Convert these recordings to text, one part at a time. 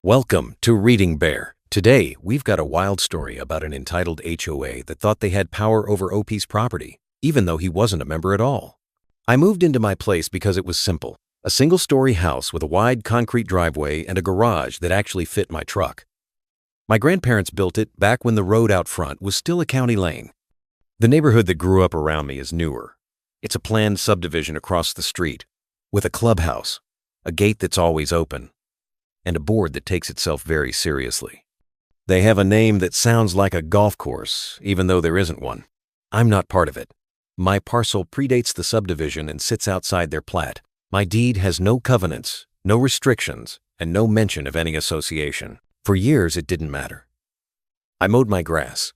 Welcome to Reading Bear. Today, we've got a wild story about an entitled HOA that thought they had power over OP's property, even though he wasn't a member at all. I moved into my place because it was simple. A single-story house with a wide concrete driveway and a garage that actually fit my truck. My grandparents built it back when the road out front was still a county lane. The neighborhood that grew up around me is newer. It's a planned subdivision across the street, with a clubhouse, a gate that's always open, and a board that takes itself very seriously. They have a name that sounds like a golf course, even though there isn't one. I'm not part of it. My parcel predates the subdivision and sits outside their plat. My deed has no covenants, no restrictions, and no mention of any association. For years, it didn't matter. I mowed my grass,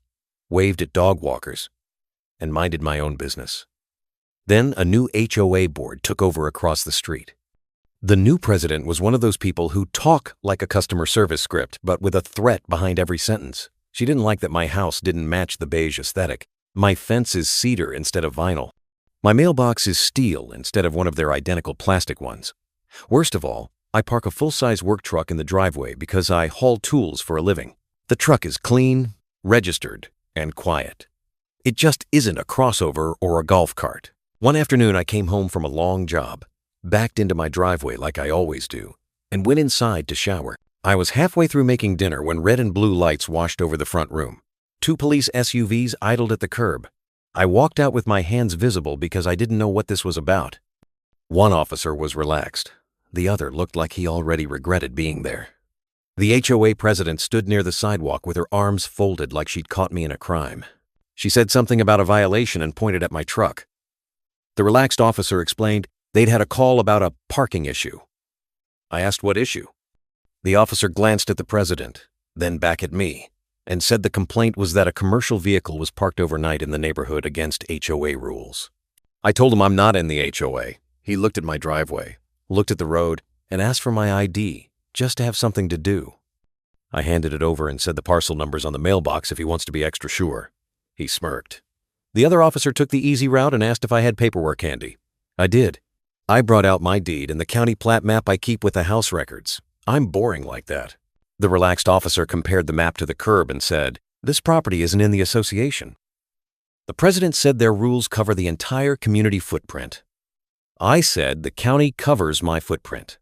waved at dog walkers, and minded my own business. Then a new HOA board took over across the street. The new president was one of those people who talk like a customer service script, but with a threat behind every sentence. She didn't like that my house didn't match the beige aesthetic. My fence is cedar instead of vinyl. My mailbox is steel instead of one of their identical plastic ones. Worst of all, I park a full-size work truck in the driveway because I haul tools for a living. The truck is clean, registered, and quiet. It just isn't a crossover or a golf cart. One afternoon, I came home from a long job, backed into my driveway like I always do, and went inside to shower. I was halfway through making dinner when red and blue lights washed over the front room. 2 police SUVs idled at the curb. I walked out with my hands visible because I didn't know what this was about. One officer was relaxed. The other looked like he already regretted being there. The HOA president stood near the sidewalk with her arms folded like she'd caught me in a crime. She said something about a violation and pointed at my truck. The relaxed officer explained they'd had a call about a parking issue. I asked what issue. The officer glanced at the president, then back at me, and said the complaint was that a commercial vehicle was parked overnight in the neighborhood against HOA rules. I told him I'm not in the HOA. He looked at my driveway, looked at the road, and asked for my ID, just to have something to do. I handed it over and said the parcel number's on the mailbox if he wants to be extra sure. He smirked. The other officer took the easy route and asked if I had paperwork handy. I did. I brought out my deed and the county plat map I keep with the house records. I'm boring like that. The relaxed officer compared the map to the curb and said, "This property isn't in the association." The president said their rules cover the entire community footprint. I said the county covers my footprint.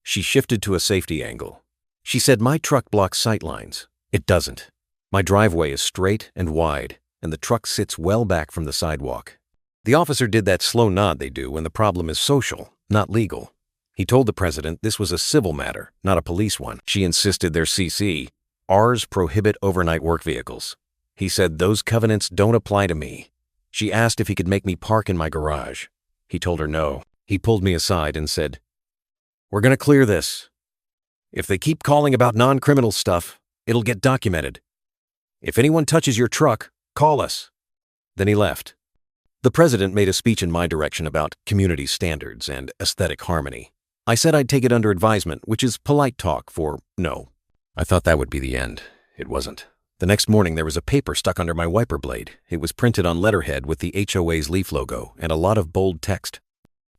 She shifted to a safety angle. She said my truck blocks sight lines. It doesn't. My driveway is straight and wide, and the truck sits well back from the sidewalk. The officer did that slow nod they do when the problem is social, not legal. He told the president this was a civil matter, not a police one. She insisted their CC. Ours prohibit overnight work vehicles. He said those covenants don't apply to me. She asked if he could make me park in my garage. He told her no. He pulled me aside and said, "We're going to clear this. If they keep calling about non-criminal stuff, it'll get documented. If anyone touches your truck, call us." Then he left. The president made a speech in my direction about community standards and aesthetic harmony. I said I'd take it under advisement, which is polite talk for no. I thought that would be the end. It wasn't. The next morning, there was a paper stuck under my wiper blade. It was printed on letterhead with the HOA's leaf logo and a lot of bold text.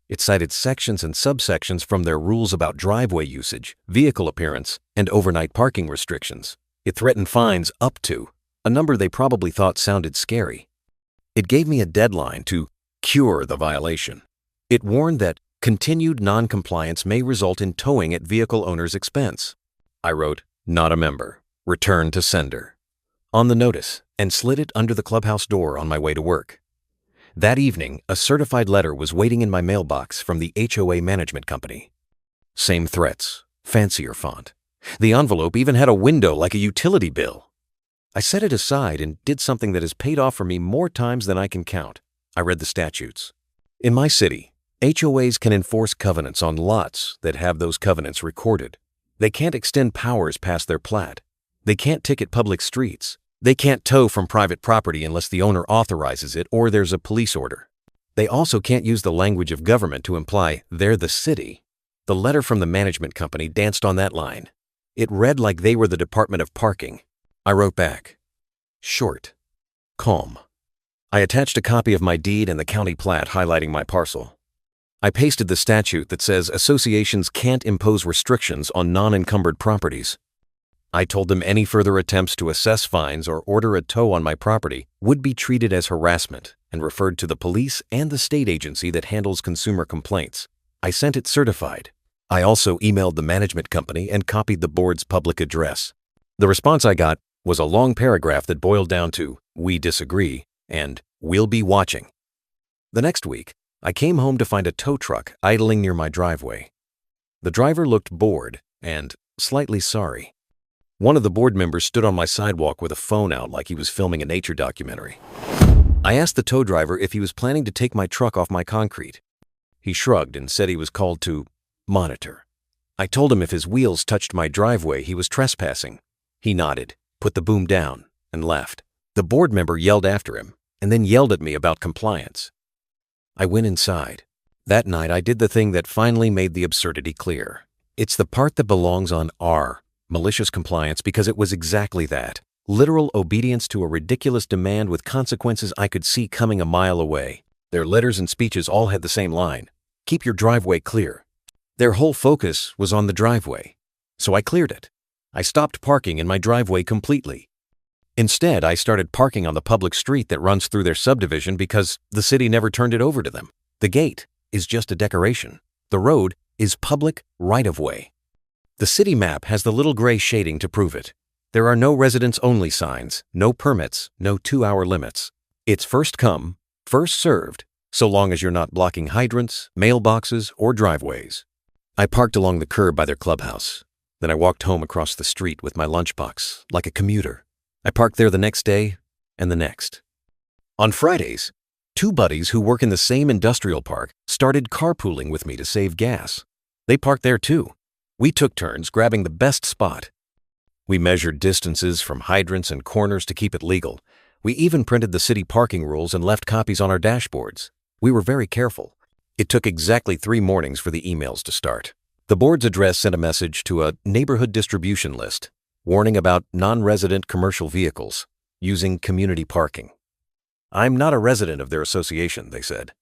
It cited sections and subsections from their rules about driveway usage, vehicle appearance, and overnight parking restrictions. It threatened fines up to a number they probably thought sounded scary. It gave me a deadline to cure the violation. It warned that continued non-compliance may result in towing at vehicle owner's expense. I wrote, "Not a member. Return to sender," on the notice and slid it under the clubhouse door on my way to work. That evening, a certified letter was waiting in my mailbox from the HOA management company. Same threats, fancier font. The envelope even had a window like a utility bill. I set it aside and did something that has paid off for me more times than I can count. I read the statutes. In my city, HOAs can enforce covenants on lots that have those covenants recorded. They can't extend powers past their plat. They can't ticket public streets. They can't tow from private property unless the owner authorizes it or there's a police order. They also can't use the language of government to imply they're the city. The letter from the management company danced on that line. It read like they were the Department of Parking. I wrote back, short, calm. I attached a copy of my deed and the county plat highlighting my parcel. I pasted the statute that says associations can't impose restrictions on non-encumbered properties. I told them any further attempts to assess fines or order a tow on my property would be treated as harassment and referred to the police and the state agency that handles consumer complaints. I sent it certified. I also emailed the management company and copied the board's public address. The response I got was a long paragraph that boiled down to, "We disagree," and "We'll be watching." The next week, I came home to find a tow truck idling near my driveway. The driver looked bored and slightly sorry. One of the board members stood on my sidewalk with a phone out like he was filming a nature documentary. I asked the tow driver if he was planning to take my truck off my concrete. He shrugged and said he was called to monitor. I told him if his wheels touched my driveway, he was trespassing. He nodded, put the boom down, and left. The board member yelled after him and then yelled at me about compliance. I went inside. That night, I did the thing that finally made the absurdity clear. It's the part that belongs on R, malicious compliance, because it was exactly that. Literal obedience to a ridiculous demand with consequences I could see coming a mile away. Their letters and speeches all had the same line: keep your driveway clear. Their whole focus was on the driveway. So I cleared it. I stopped parking in my driveway completely. Instead, I started parking on the public street that runs through their subdivision because the city never turned it over to them. The gate is just a decoration. The road is public right-of-way. The city map has the little gray shading to prove it. There are no residents-only signs, no permits, no 2-hour limits. It's first come, first served, so long as you're not blocking hydrants, mailboxes, or driveways. I parked along the curb by their clubhouse. Then I walked home across the street with my lunchbox, like a commuter. I parked there the next day and the next. On Fridays, 2 buddies who work in the same industrial park started carpooling with me to save gas. They parked there too. We took turns grabbing the best spot. We measured distances from hydrants and corners to keep it legal. We even printed the city parking rules and left copies on our dashboards. We were very careful. It took exactly 3 mornings for the emails to start. The board's address sent a message to a neighborhood distribution list, warning about non-resident commercial vehicles using community parking. I'm not a resident of their association, they said,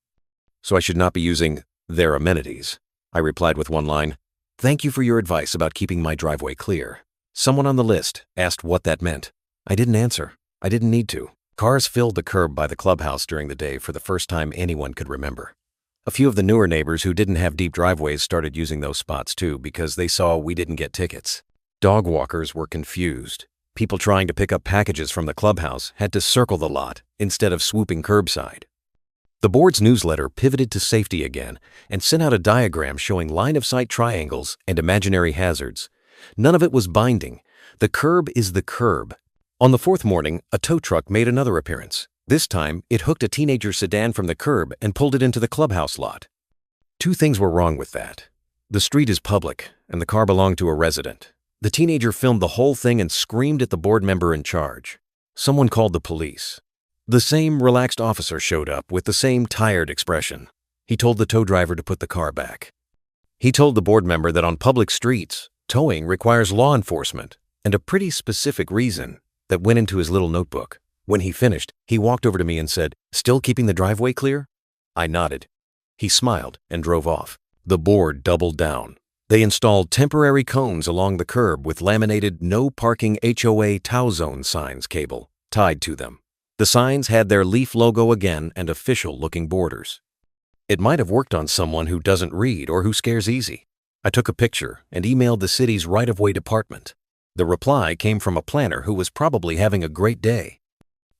so I should not be using their amenities. I replied with one line, "Thank you for your advice about keeping my driveway clear." Someone on the list asked what that meant. I didn't answer. I didn't need to. Cars filled the curb by the clubhouse during the day for the first time anyone could remember. A few of the newer neighbors who didn't have deep driveways started using those spots too because they saw we didn't get tickets. Dog walkers were confused. People trying to pick up packages from the clubhouse had to circle the lot instead of swooping curbside. The board's newsletter pivoted to safety again and sent out a diagram showing line-of-sight triangles and imaginary hazards. None of it was binding. The curb is the curb. On the 4th morning, a tow truck made another appearance. This time, it hooked a teenager sedan from the curb and pulled it into the clubhouse lot. 2 things were wrong with that. The street is public, and the car belonged to a resident. The teenager filmed the whole thing and screamed at the board member in charge. Someone called the police. The same relaxed officer showed up with the same tired expression. He told the tow driver to put the car back. He told the board member that on public streets, towing requires law enforcement and a pretty specific reason that went into his little notebook. When he finished, he walked over to me and said, "Still keeping the driveway clear?" I nodded. He smiled and drove off. The board doubled down. They installed temporary cones along the curb with laminated "No Parking HOA Tow Zone" signs cable tied to them. The signs had their leaf logo again and official-looking borders. It might have worked on someone who doesn't read or who scares easy. I took a picture and emailed the city's right-of-way department. The reply came from a planner who was probably having a great day.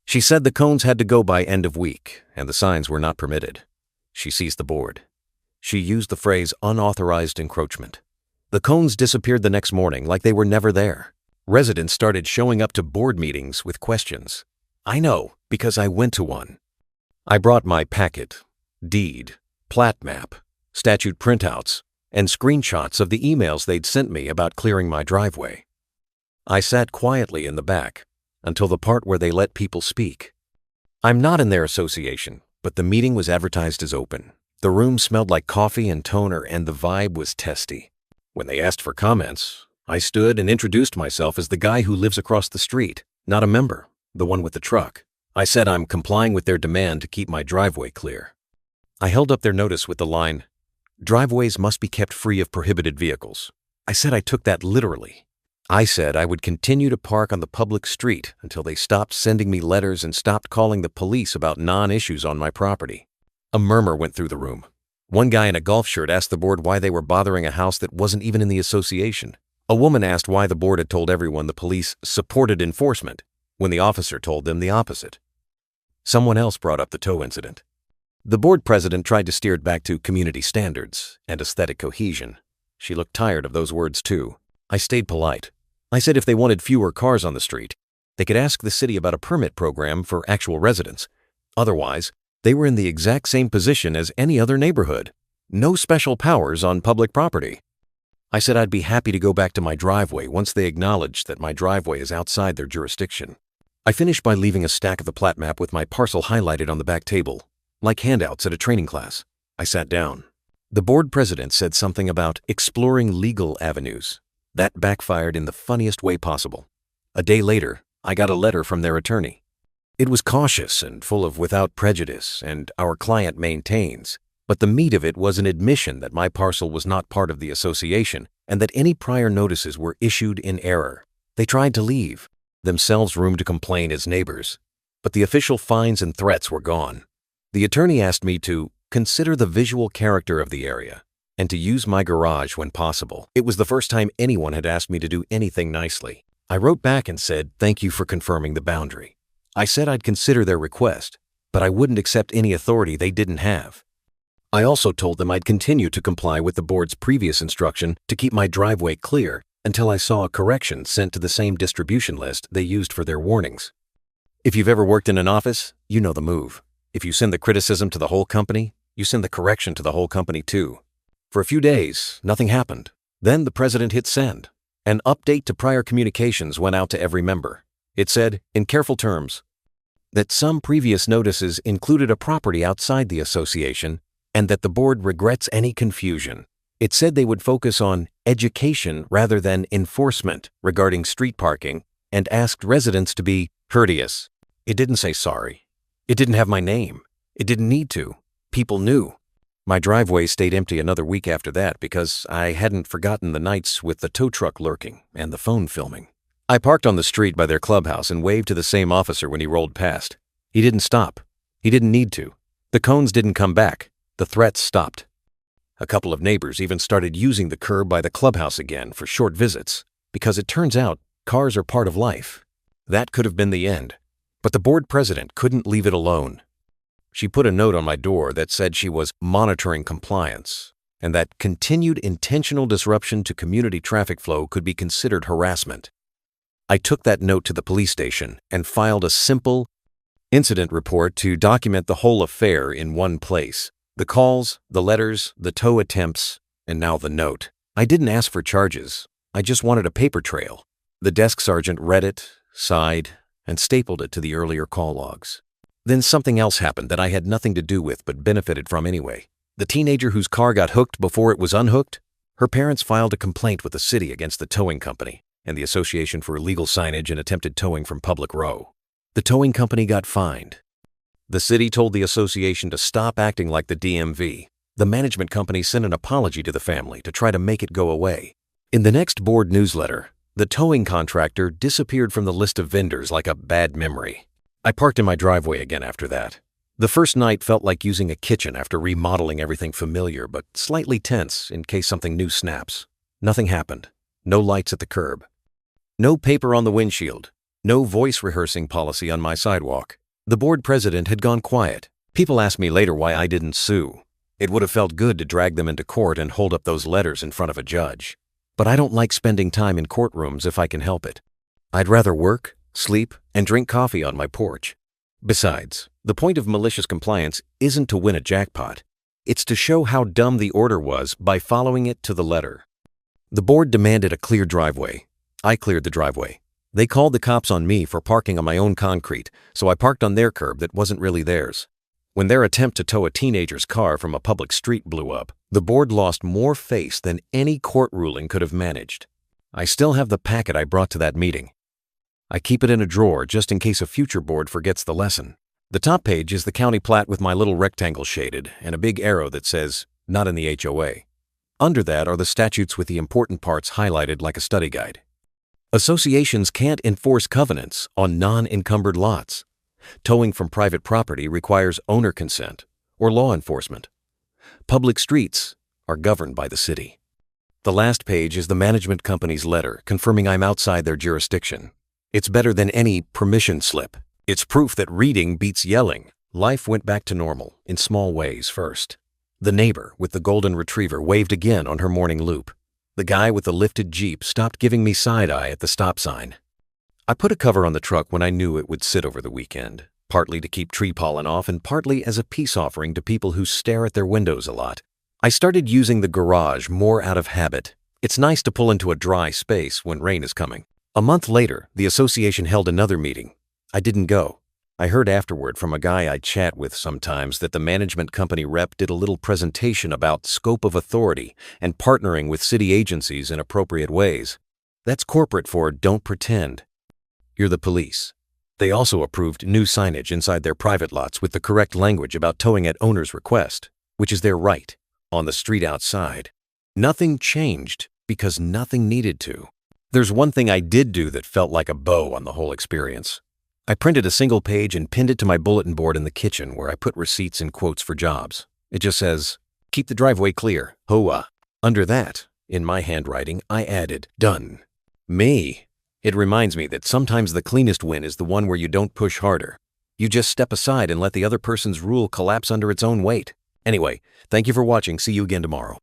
She said the cones had to go by end of week and the signs were not permitted. She seized the board. She used the phrase "unauthorized encroachment." The cones disappeared the next morning like they were never there. Residents started showing up to board meetings with questions. I know, because I went to one. I brought my packet, deed, plat map, statute printouts, and screenshots of the emails they'd sent me about clearing my driveway. I sat quietly in the back until the part where they let people speak. I'm not in their association, but the meeting was advertised as open. The room smelled like coffee and toner, and the vibe was testy. When they asked for comments, I stood and introduced myself as the guy who lives across the street, not a member, the one with the truck. I said I'm complying with their demand to keep my driveway clear. I held up their notice with the line, driveways must be kept free of prohibited vehicles. I said I took that literally. I said I would continue to park on the public street until they stopped sending me letters and stopped calling the police about non-issues on my property. A murmur went through the room. One guy in a golf shirt asked the board why they were bothering a house that wasn't even in the association. A woman asked why the board had told everyone the police supported enforcement when the officer told them the opposite. Someone else brought up the tow incident. The board president tried to steer it back to community standards and aesthetic cohesion. She looked tired of those words too. I stayed polite. I said if they wanted fewer cars on the street, they could ask the city about a permit program for actual residents. Otherwise, they were in the exact same position as any other neighborhood. No special powers on public property. I said I'd be happy to go back to my driveway once they acknowledged that my driveway is outside their jurisdiction. I finished by leaving a stack of the plat map with my parcel highlighted on the back table, like handouts at a training class. I sat down. The board president said something about exploring legal avenues. That backfired in the funniest way possible. A day later, I got a letter from their attorney. It was cautious and full of without prejudice and our client maintains, but the meat of it was an admission that my parcel was not part of the association and that any prior notices were issued in error. They tried to leave, themselves room to complain as neighbors, but the official fines and threats were gone. The attorney asked me to consider the visual character of the area and to use my garage when possible. It was the first time anyone had asked me to do anything nicely. I wrote back and said, "Thank you for confirming the boundary." I said I'd consider their request, but I wouldn't accept any authority they didn't have. I also told them I'd continue to comply with the board's previous instruction to keep my driveway clear until I saw a correction sent to the same distribution list they used for their warnings. If you've ever worked in an office, you know the move. If you send the criticism to the whole company, you send the correction to the whole company too. For a few days, nothing happened. Then the president hit send. An update to prior communications went out to every member. It said, in careful terms, that some previous notices included a property outside the association and that the board regrets any confusion. It said they would focus on education rather than enforcement regarding street parking and asked residents to be courteous. It didn't say sorry. It didn't have my name. It didn't need to. People knew. My driveway stayed empty another week after that because I hadn't forgotten the nights with the tow truck lurking and the phone filming. I parked on the street by their clubhouse and waved to the same officer when he rolled past. He didn't stop. He didn't need to. The cones didn't come back. The threats stopped. A couple of neighbors even started using the curb by the clubhouse again for short visits because it turns out cars are part of life. That could have been the end. But the board president couldn't leave it alone. She put a note on my door that said she was monitoring compliance and that continued intentional disruption to community traffic flow could be considered harassment. I took that note to the police station and filed a simple incident report to document the whole affair in one place. The calls, the letters, the tow attempts, and now the note. I didn't ask for charges. I just wanted a paper trail. The desk sergeant read it, sighed, and stapled it to the earlier call logs. Then something else happened that I had nothing to do with but benefited from anyway. The teenager whose car got hooked before it was unhooked, her parents filed a complaint with the city against the towing company and the Association for Illegal Signage and Attempted Towing from Public Row. The towing company got fined. The city told the association to stop acting like the DMV. The management company sent an apology to the family to try to make it go away. In the next board newsletter, the towing contractor disappeared from the list of vendors like a bad memory. I parked in my driveway again after that. The first night felt like using a kitchen after remodeling everything familiar but slightly tense in case something new snaps. Nothing happened. No lights at the curb. No paper on the windshield. No voice rehearsing policy on my sidewalk. The board president had gone quiet. People asked me later why I didn't sue. It would have felt good to drag them into court and hold up those letters in front of a judge. But I don't like spending time in courtrooms if I can help it. I'd rather work, sleep, and drink coffee on my porch. Besides, the point of malicious compliance isn't to win a jackpot. It's to show how dumb the order was by following it to the letter. The board demanded a clear driveway. I cleared the driveway. They called the cops on me for parking on my own concrete, so I parked on their curb that wasn't really theirs. When their attempt to tow a teenager's car from a public street blew up, the board lost more face than any court ruling could have managed. I still have the packet I brought to that meeting. I keep it in a drawer just in case a future board forgets the lesson. The top page is the county plat with my little rectangle shaded and a big arrow that says, not in the HOA. Under that are the statutes with the important parts highlighted like a study guide. Associations can't enforce covenants on non-encumbered lots. Towing from private property requires owner consent or law enforcement. Public streets are governed by the city. The last page is the management company's letter confirming I'm outside their jurisdiction. It's better than any permission slip. It's proof that reading beats yelling. Life went back to normal in small ways first. The neighbor with the golden retriever waved again on her morning loop. The guy with the lifted Jeep stopped giving me side-eye at the stop sign. I put a cover on the truck when I knew it would sit over the weekend, partly to keep tree pollen off and partly as a peace offering to people who stare at their windows a lot. I started using the garage more out of habit. It's nice to pull into a dry space when rain is coming. A month later, the association held another meeting. I didn't go. I heard afterward from a guy I chat with sometimes that the management company rep did a little presentation about scope of authority and partnering with city agencies in appropriate ways. That's corporate for don't pretend. You're the police. They also approved new signage inside their private lots with the correct language about towing at owner's request, which is their right, on the street outside. Nothing changed because nothing needed to. There's one thing I did do that felt like a bow on the whole experience. I printed a single page and pinned it to my bulletin board in the kitchen where I put receipts and quotes for jobs. It just says, "Keep the driveway clear, HOA." Under that, in my handwriting, I added, "Done." Me. It reminds me that sometimes the cleanest win is the one where you don't push harder. You just step aside and let the other person's rule collapse under its own weight. Anyway, thank you for watching. See you again tomorrow.